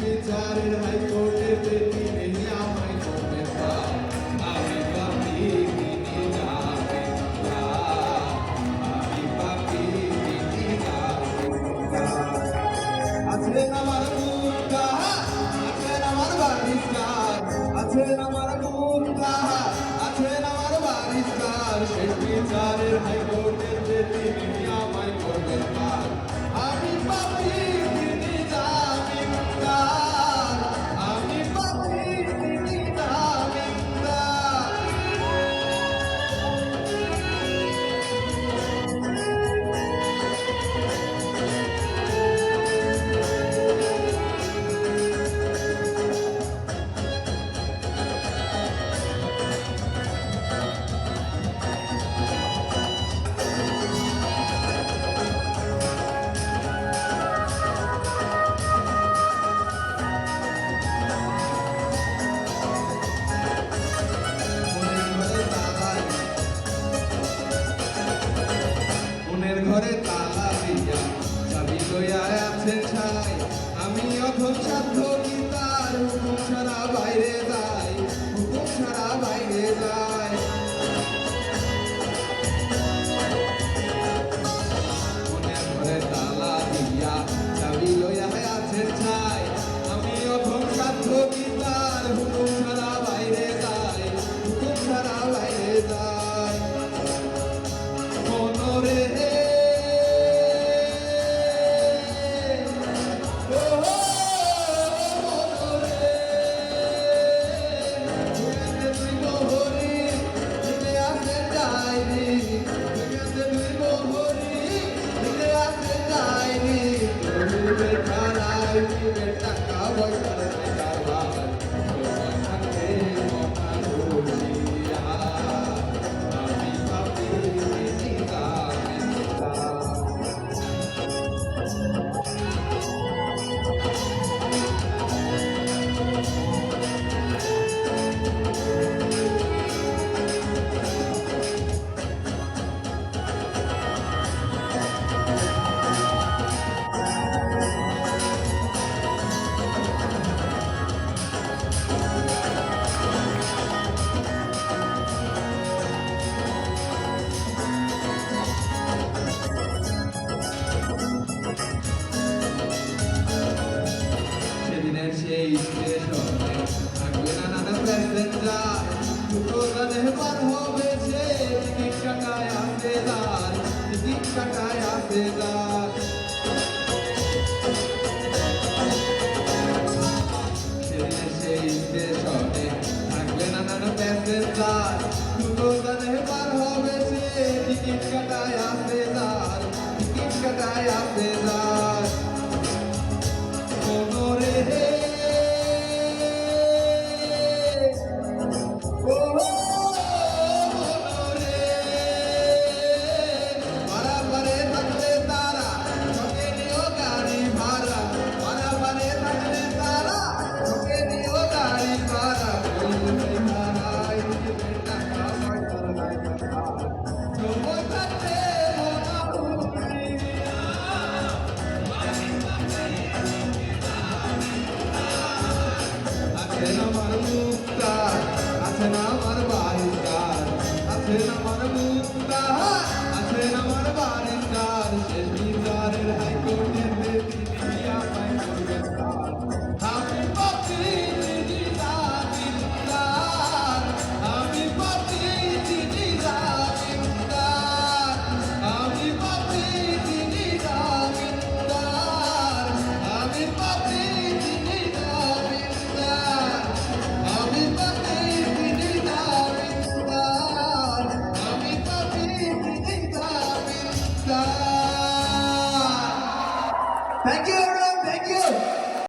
বিচারের হাইকোর্টে তিনি আমায় করবে পার। আমি পাপি তিনি যাবে পার। আমি পাপি তিনি যাবে পার। আছেন আমার মুক্তাহার, আছেন আমার বারিস্তার, আছেন আমার মুক্তাহার, আছেন আমার বারিস্তার। শেষ বিচারের হাইকোর্টে তিনি আমায় করবে পার। আমি পাপি তিনি জামিনদার, আমি পাপি তিনি জামিনদার। মনের ঘরে তালা দিয়া চাবি লইয়া আছেন ছাই। আমি অথম সাধ্য কি তার হুকুম ছাড়া বাইরে যাই, হুকুম ছাড়া বাইরে যাই। মনের ঘরে তালা দিয়া চাবি লইয়া আছেন ছাই। আমি অথম সাধ্য কি তার হুকুম ছাড়া বাইরে যাই, হুকুম ছাড়া বাইরে যাই। মনরে টাকা পয়সার কারবার তোমার সাথে আমি পাপি তিনি জামিনদার। সেদিনের সেই স্টেশনে থাকবে না নানা প্যাসেঞ্জার। দুটো গানে পার হবে সে টিকিট কাটায় আসে দার, টিকিট কাটায় আসে দার। সেদিনের সেই স্টেশনে থাকবে না নানা প্যাসেঞ্জার। দুটো গানে পার হবে সে টিকিট কাটায় আসে দার, টিকিট কাটায় আসে দার। মনরে ও মনরে পারাপারে থাকলে তারা সঙ্গে নিও গাড়ি ভাড়া, পারাপারে থাকলে তারা সঙ্গে নিও গাড়ি ভাড়া। ভাড়ায় দিবে টাকা পয়সার সময় থাকতে আছেন